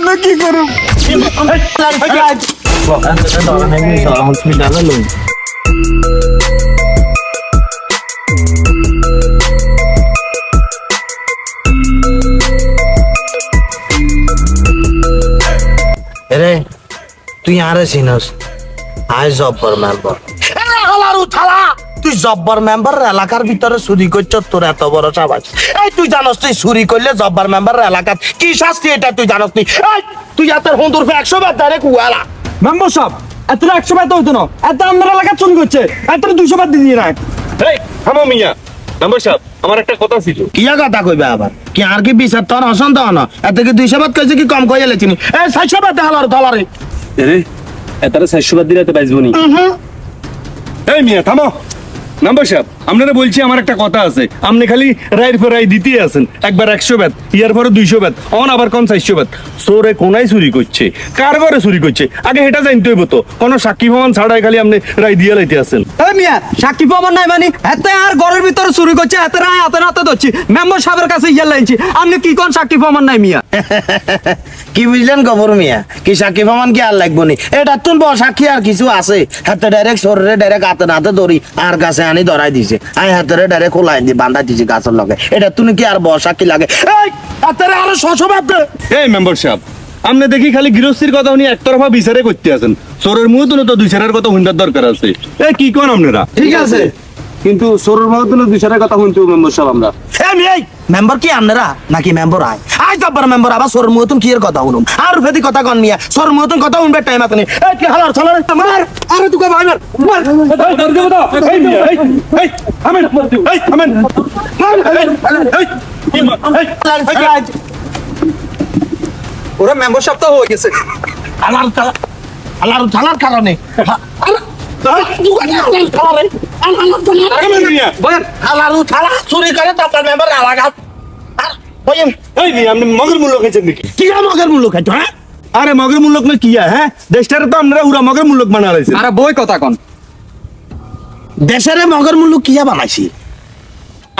না কি করব রে তুই আরে চিনস আই জব্বর মেম্বার তুই জব্বর মেম্বার এলাকার ভিতরে চুরি করছ তোর এত বড় সাবাস এই তুই জানস তুই চুরি করলে জব্বর মেম্বার এলাকার কি শাস্তি এটা তুই জানস নি তুই এত হুন্দুর 100 বার ডাইরেক্ট উয়ালা মেম্বার সাহেব এত 100 বার তো হতো না এত আমরা এলাকা চুরি করছে এত 200 বার দিয়ে নাই এই থামো মিয়া মেম্বার সাহেব আমার একটা কথা ছিল কিয়া কথা কইবে আবার কি আর কি বিচার তোর অসন্ত না এত কি 200 বার কইছে কি কম কইয়া লেছিনি এই 600 বার দেখালার দলারে আরে এতারে 600 বার দিলে তো বাঁচবো নি এই মিয়া থামো মেম্বার সাহেব আপনারা বলছি আমার একটা কথা আছে আপনি খালি রায়ের পর রায় দিতেই আছেন একবার 100 বার ইয়ার পরে 200 বার অন আবার কোন 400 বার চোরে কোনায় চুরি করছে কার ঘরে চুরি করছে আগে এটা জানতে হইব তো কোন সাক্ষী প্রমাণ ছাড়াই খালি আপনি রায় দিয়ে লাইতে আছেন এই মিয়া সাক্ষী প্রমাণ নাই মানে এত আর ঘরের ভিতরে চুরি করছে এত রায় হাতে নাতে ধরছি মেম্বার সাহেবের কাছে ইয়া লাইছি আপনি কি কোন সাক্ষী প্রমাণ নাই মিয়া কি বুঝলেন খবর মিয়া কি সাক্ষী প্রমাণ কি আর লাগবো নি এটা তুন বড় সাক্ষী আর কিছু আছে হাতে ডাইরেক্ট শরীরে ডাইরেক্ট হাতে নাতে ধরি আর কাছে আনি ধরাই দিছে আই হাতে ডাইরেক্ট খোলাই দি বান্ধা দিছে গাছের লগে এটা তুন কি আর বড় সাক্ষী লাগে এই হাতে আরো 600 বার দে এই মেম্বার সাহেব আপনি দেখি খালি গৃহস্থির কথা উনি একতরফা বিচারে করতে আছেন চোরের মুখ তো দুই চারের কথা হুন্ডার দরকার আছে এই কি কোন আপনারা ঠিক আছে কিন্তু চোরের মুখ তো দুই চারের কথা শুনতে মেম্বার সাহেব আমরা এই মেম্বার কি আপনারা নাকি মেম্বার আই জব্বর মেম্বার আবার সর মতন কি এর কথা শুনুম আর ফেদি কথা কন মিয়া সর মতন কথা শুনবে টাইম আছে নি এই কি হালার চলার মার আরে তুই ভাই মার এই ধর দেব তো এই মিয়া এই আমেন এই আমেন এই ওরা মেম্বার সাহেব তো হয়ে গেছে হালার চালার কারণে হালার থালা চুরি করে তারপর মেম্বার এলাকা এই মিয়া আপনি মগের মূল্য খাইছেন নাকি কি মগের মূল্য খাইতো হ্যাঁ আরে মগের মূল্য না কি হ্যাঁ দেশটারে তো আপনারা উড়া মগের মূল্য বানা লাইছেন আরে বই কথা কোন দেশের মগের মূল্য কিয়া বানাইছি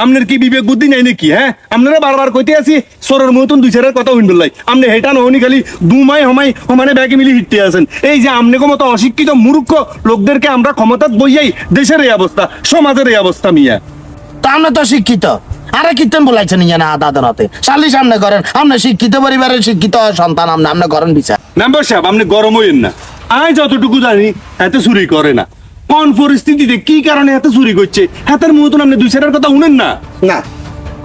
আপনার কি বিবেক বুদ্ধি নাই নাকি হ্যাঁ আপনারা বারবার কইতে আছি সরের মতন দুই চারের কথা হইন লাই আপনি হেটা নহনি খালি দুমাই হমাই সমানে ব্যাগে মিলি হিটতে আছেন এই যে আমনেকে মতো অশিক্ষিত মূর্খ লোকদেরকে আমরা ক্ষমতাত বইয়াই দেশের এই অবস্থা সমাজের এই অবস্থা মিয়া তা আমরা তো শিক্ষিত আরে কীর্তন বলাইছেন ইয়া না আদালতে সালি সামনে করেন আপনি শিক্ষিত পরিবারের শিক্ষিত সন্তান আপনি করেন বিচার মেম্বার সাহেব আপনি গরম হইেন না আয় যতটুকু জানি এত চুরি করে না কোন পরিস্থিতিতে কি কারণে এত চুরি করছে হাতের মতন আপনি দুই চারের কথা শুনেন না না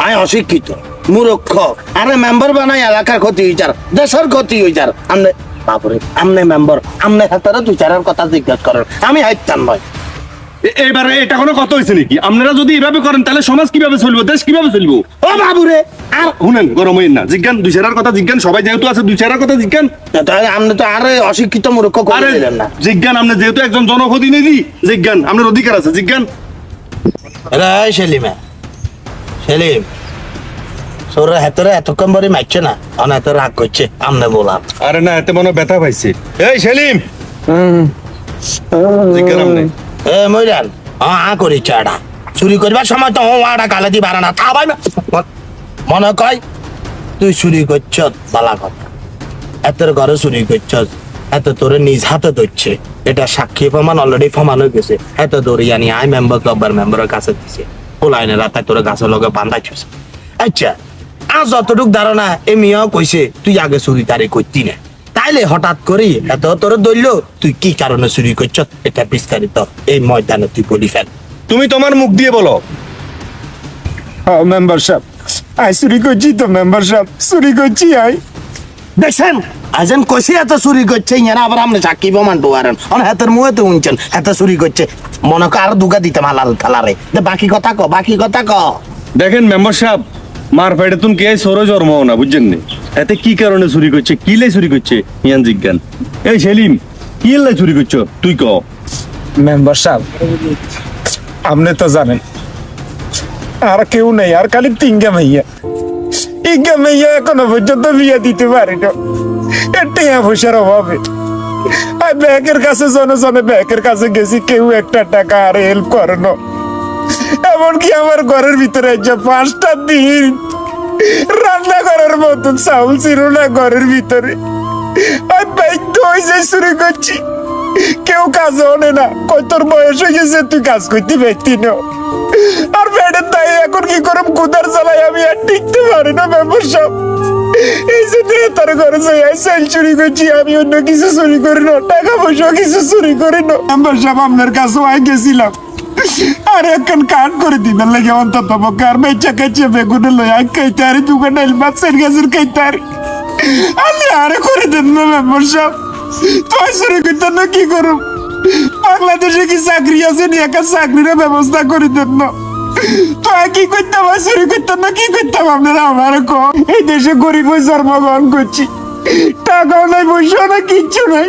আমি অশিক্ষিত মূর্খ আরে মেম্বার বানাই এলাকার ক্ষতি হইচার দেশের ক্ষতি হইচার আমনে বাপরে আমনে মেম্বার আমনে হাতারে দুই চারের কথা জিজ্ঞাসা করেন আমি হাইতাম নয় এবারে এটা কোনো কথা হয়েছে নাকি আপনারা যদি এভাবে করেন তাহলে সমাজ কিভাবে চলবো দেশ কিভাবে চলবো ও বাবুরে আর শুনেন গরম হইন না জিজ্ঞান দুই চারার কথা জিজ্ঞান সবাই যেহেতু আছে দুই চারার কথা জিজ্ঞান তাহলে আপনি তো আরে অশিক্ষিত মূর্খ করে আরে দিলেন না জিজ্ঞান আপনি যেহেতু একজন জনপ্রতিনিধি জিজ্ঞান আপনার অধিকার আছে জিজ্ঞান রে সেলিমে সেলিম সোরে হাতরে এতক্ষণ বড়ি মারছে না অনেক রাগ করছে আমনে বললাম আরে না এতে মনে ব্যথা পাইছে এই সেলিম জিজ্ঞান আপনি এ মইরান করি চাড়া চুরি করবার সময় তো আড়া গালে দি বাড়া না তা ভাই মনে কয় তুই চুরি করছ বালা কথা এতের ঘরে চুরি করছ এত তোরে নিজ হাতে ধরছে এটা সাক্ষী প্রমাণ অলরেডি প্রমাণ হয়ে গেছে এত দৌড়ি আনি আই মেম্বার ক্লাবের মেম্বারের কাছে দিছে পোলাইনে রাতে তোরে গাছের লগে বান্ধাইছিস আচ্ছা আর যতটুক ধারণা এ মিয়াও কইছে তুই আগে চুরি তারি করতি না তাইলে হঠাৎ করি এত তোর দৈল্য তুই কি কারণে চুরি করছ এটা বিস্তারিত এই ময়দানে তুই বলি ফেল তুমি তোমার মুখ দিয়ে বলো মেম্বার সাহেব আই চুরি করছি তো মেম্বার সাহেব চুরি করছি আই দেখছেন আজেন কইছে এত চুরি করছে ইয়ারা আবার আপনি সাক্ষী প্রমাণ পারেন অন হাতের মুহে তো উনছেন এত চুরি করছে মনে কর আর দুগা দিতে মালাল থালারে বাকি কথা ক বাকি কথা ক দেখেন মেম্বার সাহেব মার পেটে তুমি কে সরো জন্ম না বুঝছেন না এতে কি কারণে চুরি করছে কি লাই চুরি করছে ইয়ান জিজ্ঞান এই সেলিম কি লাই চুরি করছো তুই ক মেম্বার সাহেব আপনি তো জানেন আর কেউ নেই আর খালি তিনগা মাইয়া ইঙ্গা মাইয়া এখনো পর্যন্ত বিয়ে দিতে পারি না টিয়া পয়সার অভাবে আর ব্যাংকের কাছে জনে ব্যাংকের কাছে গেছি কেউ একটা টাকা আর হেল্প করে না এমনকি আমার ঘরের ভিতরে যে 5টা দিন রান্না করার মতন চাউল ছিল না ঘরের ভিতরে আমি বাধ্য হয়েছে চুরি করছি। কেউ কাজ ওনে না, কই তোর বয়স হয়ে গেছে তুই কাজ করতে পারতি না। আর পেটের তাই এখন কি করম, কুদার জ্বালাই আমি আর টিকতে পারি না মেম্বার সাহেব। এই যে তার ঘরে যাই চাল চুরি করছি, আমি অন্য কিছু চুরি করি না, টাকা পয়সা কিছু চুরি করি না। মেম্বার সাহেব আপনার কাছে আই গেছিলাম, আর এখন কাট করে দিবেন লাগে অন্তত পক্ষে। আর বেচা কাছে বেগুনে লই আই খাইতে আরে দোকানে মাছের গাছের খাইতে আরে আলে আরে করে দেন না মেম্বার সাহেব। তুই চুরি করতেন না কি করুম? বাংলাদেশে কি চাকরি আছে নি? একটা চাকরির ব্যবস্থা করে দেন না। তুই কি করতাম, চুরি করতাম না কি করতাম আপনারা আমার কম? এই দেশে গরিব হয়ে জন্মগ্রহণ করছি, টাকাও নাই পয়সাও নাই কিচ্ছু নাই।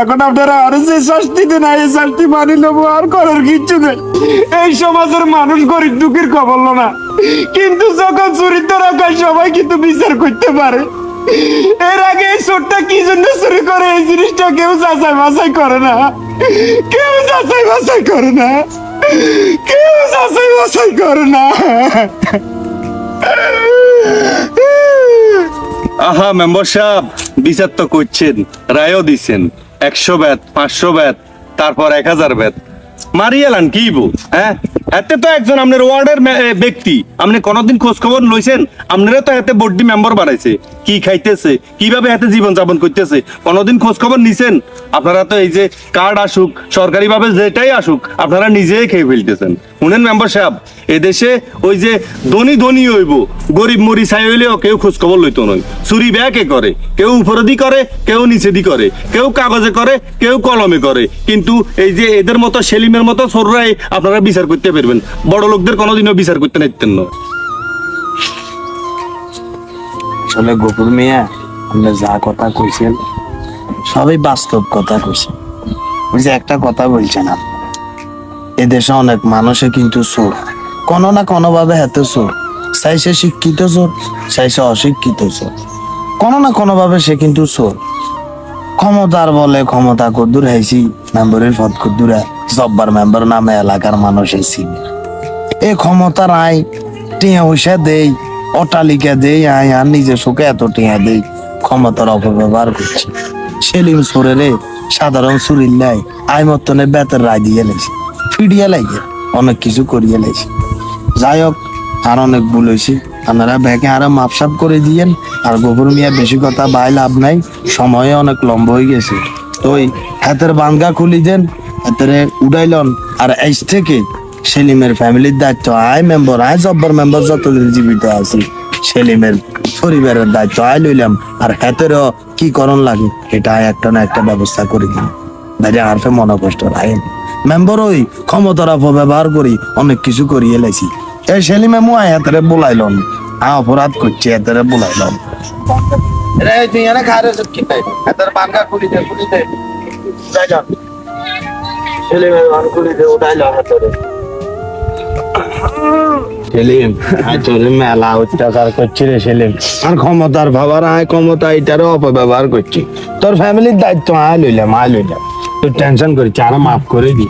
এখন আপনারা আরো যে শাস্তি দেন এই শাস্তি মানি নেবো, আর করার কিচ্ছু নেই। এই সমাজের মানুষ গরিব দুঃখীর খবর না, কিন্তু যখন চুরি ধরা খায় সবাই কিন্তু বিচার করতে পারে। এর আগে এই চোরটা কি জন্য চুরি করে এই জিনিসটা কেউ যাচাই বাছাই করে না, কেউ যাচাই বাছাই করে না, কেউ যাচাই বাছাই করে না। আহা মেম্বার সাহেব, বিচার তো করছেন, রায়ও দিচ্ছেন, 100 ব্যাত, 500 ব্যাত, তারপর 1000 ব্যাত মারি এলান কি বউ? হ্যাঁ, এতে তো একজন আপনার ওয়ার্ডের ব্যক্তি, আপনি কোনোদিন খোঁজ খবর লইছেন? আপনারা তো এতে বোর্ডি মেম্বার বানাইছে, কি খাইতেছে, কিভাবে এতে জীবন যাপন করতেছে, কোনোদিন খোঁজ খবর নিছেন? আপনারা তো এই যে কার্ড আসুক, সরকারি ভাবে যেটাই আসুক, আপনারা নিজেই খেয়ে ফেলতেছেন। শুনেন মেম্বার সাহেব, এদেশে ওই যে ধনী ধনী হইব, গরিব মরি ছাই হইলেও কেউ খোঁজ খবর লইতো নয়। চুরি ব্যাকে করে, কেউ উপরেদি করে, কেউ নিচেদি করে, কেউ কাগজে করে, কেউ কলমে করে। কিন্তু এই যে এদের মতো সেলিমের মতো ছোটরাই আপনারা বিচার করতে পারবেন, বড় লোকদের কোনোদিনও বিচার করতে নাইতেন না। আসলে গফুর মিয়া, আপনি যা কথা কইছেন সবই বাস্তব কথা কইছেন। ওই যে একটা কথা বলছেন, এদেশে অনেক মানুষে কিন্তু চোর, কোনো না কোনো ভাবে হাতে চোর, চাইছে শিক্ষিত চোর, চাইছে অশিক্ষিত চোর, কোনো না কোনো ভাবে সে কিন্তু চোর। ক্ষমতার বলে ক্ষমতা কদ্দুর হাইছি, মেম্বারের পদ কদ্দুরা জব্বার মেম্বার নামে এলাকার মানুষ এসি। এই ক্ষমতার আই টিয়া পয়সা দেই, অট্টালিকা দেই, আই আর নিজে সুখে এত টিয়া দেই, ক্ষমতার অপব্যবহার করছি। সেলিম সোরেরে সাধারণ চুরিল্লাই আই মতনে বেতের রায় দিয়ে লাইছি, ফিডিয়া লাগে অনেক কিছু করিয়ে লাইছি। যাই হোক, আর অনেক ভুল হয়েছে, আপনারা ব্যাগে আরো মাপসাপ করে দিয়েন। আর গফুর মিয়া বেশি কথা বাই লাভ নাই, সময় অনেক লম্বা হয়ে গেছে। তো ওই হাতের বাঙ্গা খুলি দেন, হাতের উড়াইলন। আর এই থেকে সেলিমের ফ্যামিলির দায়িত্ব আয় মেম্বার, আয় জব্বর মেম্বার যতদিন জীবিত আছি, সেলিমের পরিবারের দায়িত্ব আয় লইলাম। আর হাতেরও কি করণ লাগে এটা আয় একটা না একটা ব্যবস্থা করে দিন। বাইরে আর মনে কষ্ট রাখেন মেম্বার, ওই ক্ষমতার অপব্যবহার করি অনেক কিছু করিয়ে লাইছি। এই সেলিমে মুআ হাতেরে বলাইলন, অপরাধ করছি হাতেরে বলাইলন। রে তুই এনে খারে কি তাই হাতের বাঙ্গা খুলি দে যাই যান, সেলিমের বাঙ্গা খুলি দে উঠাইলো হাতেরে। সেলিম আয় তোর মেলা অত্যাচার করছি রে সেলিম, আর ক্ষমতার ভাবার আয় ক্ষমতা এটারও অপব্যবহার করছি। তোর ফ্যামিলির দায়িত্ব আয় লইলাম তুই টেনশন করিস, আরো মাফ করে দি।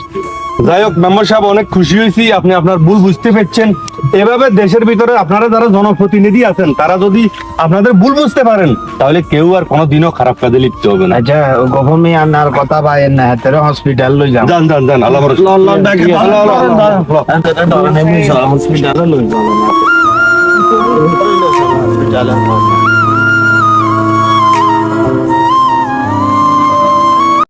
যাই হোক মেম্বার সাহেব, অনেক খুশি হয়েছি আপনি আপনার ভুল বুঝতে পারছেন। এভাবে দেশের ভিতরে আপনারা যারা জনপ্রতিনিধি আছেন, তারা যদি আপনাদের ভুল বুঝতে পারেন, তাহলে কেউ আর কোনোদিনও খারাপ কাজে লিপ্ত হবে না। আচ্ছা গভর্নমেন্ট আনার কথা বাইন না, হাতের হসপিটাল লই যাও। যান যান যান, আল্লাহ ভরসা। হসপিটালে লই যাও।